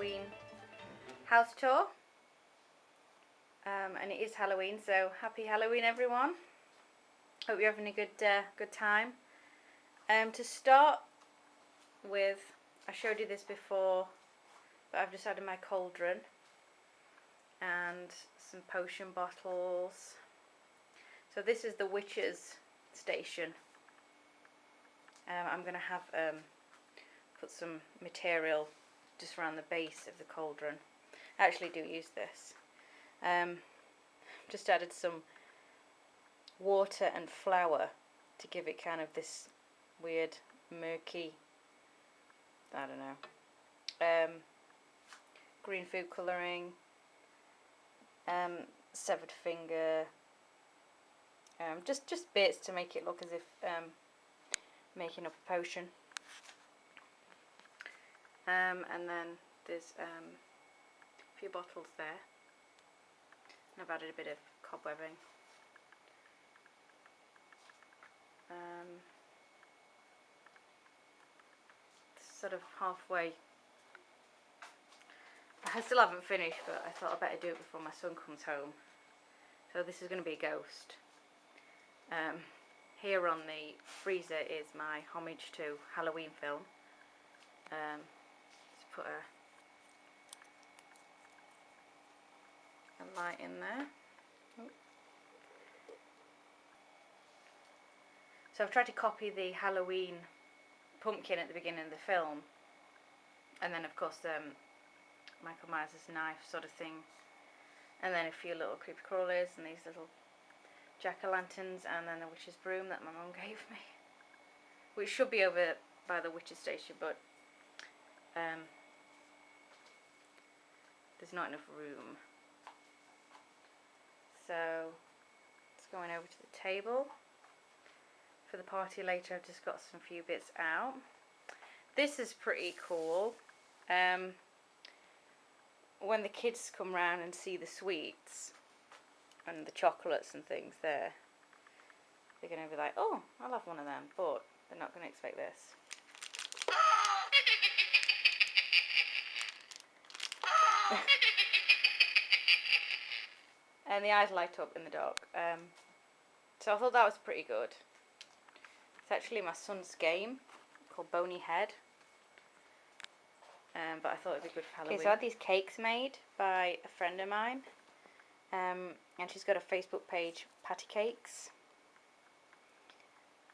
Halloween house tour. And it is Halloween, so happy Halloween everyone. Hope you're having a good time. To start with, I showed you this before, but I've just added my cauldron and some potion bottles. So this is the witch's station. I'm going to have put some material just around the base of the cauldron. I actually do use this. Just added some water and flour to give it kind of this weird murky, I don't know, green food colouring, severed finger, just bits to make it look as if making up a potion. And then there's a few bottles there, and I've added a bit of cobwebbing. Sort of halfway. I still haven't finished, but I thought I'd better do it before my son comes home. So this is going to be a ghost. Here on the freezer is my homage to Halloween film. Let's put a light in there. Oh. So I've tried to copy the Halloween pumpkin at the beginning of the film, and then of course Michael Myers' knife sort of thing, and then a few little creepy crawlers and these little jack-o'-lanterns, and then the witch's broom that my mum gave me, which should be over by the witch's station, but there's not enough room. So it's going over to the table. For the party later, I've just got some few bits out. This is pretty cool. When the kids come round and see the sweets and the chocolates and things there, they're going to be like, oh, I'll have one of them, but they're not going to expect this. And the eyes light up in the dark. So I thought that was pretty good. It's actually my son's game called Boney Head. But I thought it'd be good for Halloween. Okay, so I had these cakes made by a friend of mine. And she's got a Facebook page, Patty Cakes.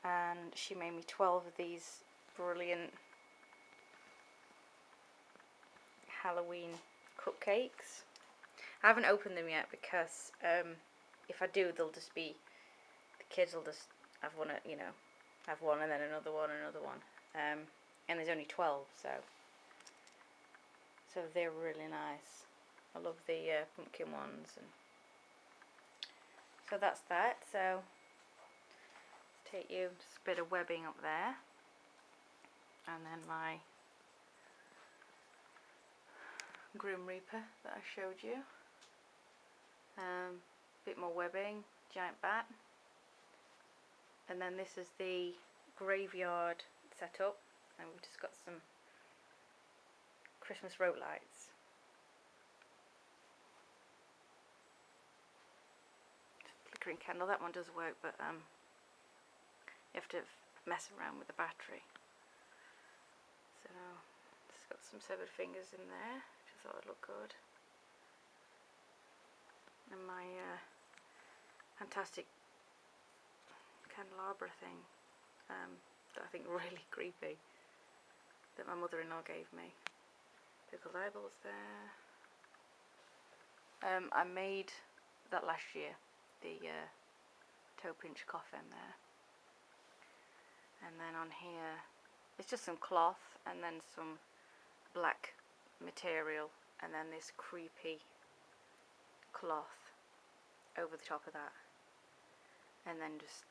And she made me 12 of these brilliant Halloween cupcakes. I haven't opened them yet because if I do, they'll just be, the kids will just have one, you know, have one and then another one, and there's only 12, so they're really nice. I love the pumpkin ones, and so that's that. So let's take you just a bit of webbing up there, and then my Grim Reaper that I showed you. Bit more webbing, giant bat, and then this is the graveyard setup, and we've just got some Christmas rope lights. Flickering candle, that one does work, but you have to mess around with the battery. So just got some severed fingers in there, which I thought would look good. And my fantastic candelabra thing that I think really creepy that my mother-in-law gave me. Pickled eyeballs there. I made that last year, the toe pinch coffin there. And then on here, it's just some cloth and then some black material, and then this creepy cloth over the top of that, and then just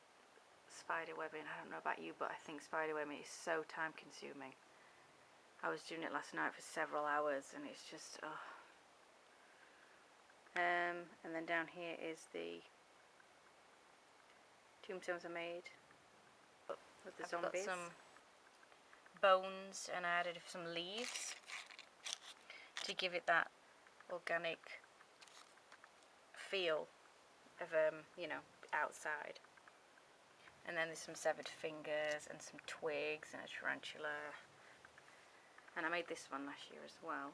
spider webbing. I don't know about you, but I think spider webbing is so time consuming. I was doing it last night for several hours, and it's just and then down here is the tombstones I made with the zombies. Got some bones, and I added some leaves to to give it that organic feel of you know, outside. And then there's some severed fingers and some twigs and a tarantula. And I made this one last year as well.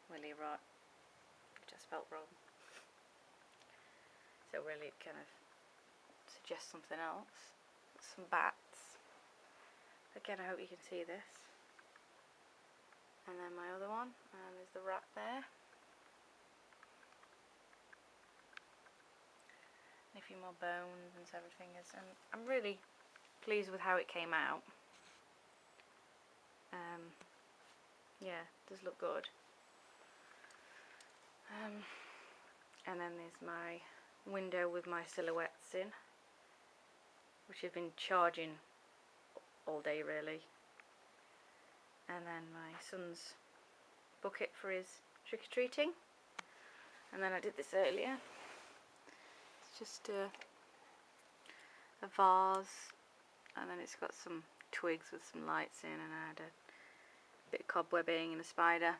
Willy rot, which I spelt wrong. So really it kind of suggests something else. Some bats. Again, I hope you can see this. And then my other one, and there's the rat there. And a few more bones and severed fingers. And I'm really pleased with how it came out. Yeah, it does look good. And then there's my window with my silhouettes in, which have been charging all day really. And then my son's bucket for his trick-or-treating. And then I did this earlier. It's just a vase, and then it's got some twigs with some lights in, and I had a bit of cobwebbing and a spider.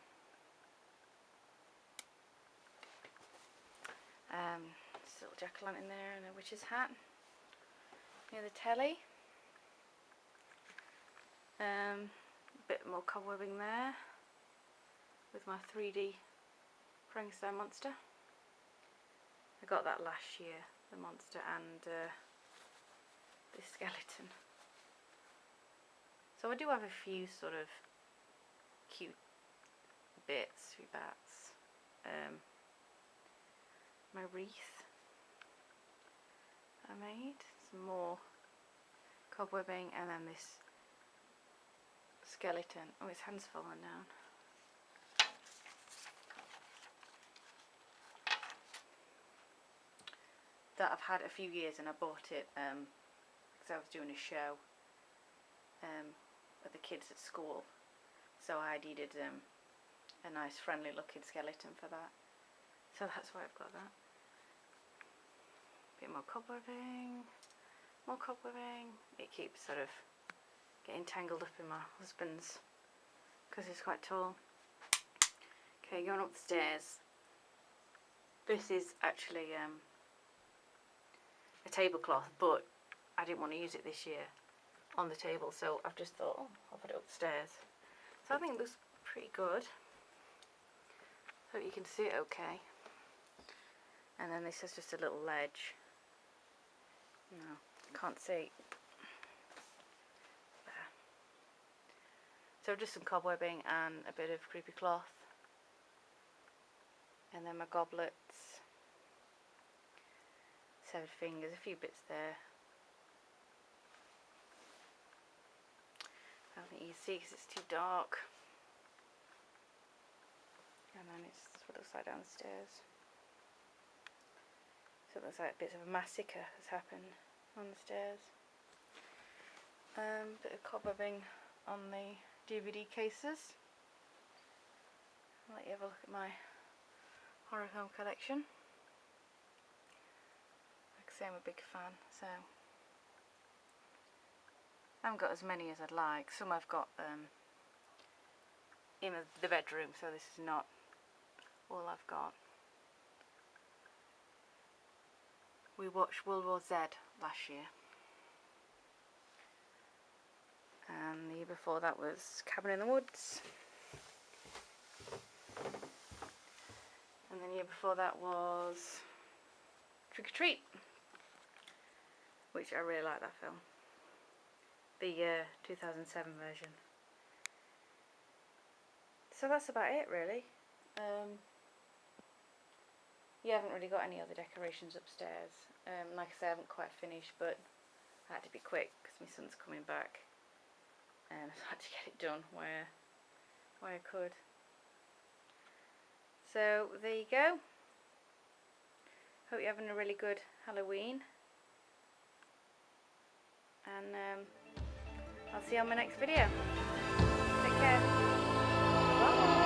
This little jack-o'-lantern there and a witch's hat near the telly. Bit more cobwebbing there with my 3D Frankenstein monster. I got that last year, the monster and this skeleton. So I do have a few sort of cute bits, few bats. My wreath I made, some more cobwebbing, and then this skeleton. Oh, his hand's fallen down. That I've had a few years, and I bought it because I was doing a show with the kids at school, so I needed a nice friendly looking skeleton for that, so that's why I've got that. Bit more cobwebbing, more cobwebbing. It keeps sort of getting tangled up in my husband's because he's quite tall. Okay, going up the stairs. This is actually a tablecloth, but I didn't want to use it this year on the table, so I've just thought, oh, I'll put it upstairs. So I think it looks pretty good. So you can see it okay. And then this is just a little ledge. No, can't see. There. So just some cobwebbing and a bit of creepy cloth. And then my goblets. Severed fingers, a few bits there. I don't think you can see because it's too dark. And then it's what it looks like downstairs. So it looks like bits of a massacre has happened on the stairs. Bit of cobwebbing on the DVD cases. I'll let you have a look at my horror film collection. Like I say, I'm a big fan, so I haven't got as many as I'd like. Some I've got in the bedroom, so this is not all I've got. We watched World War Z last year, and the year before that was Cabin in the Woods, and then the year before that was Trick or Treat, which I really like that film, the 2007 version. So that's about it really. You haven't really got any other decorations upstairs. Like I say, I haven't quite finished, but I had to be quick because my son's coming back, and I had to get it done where I could. So there you go. Hope you're having a really good Halloween, and I'll see you on my next video. Take care. Bye.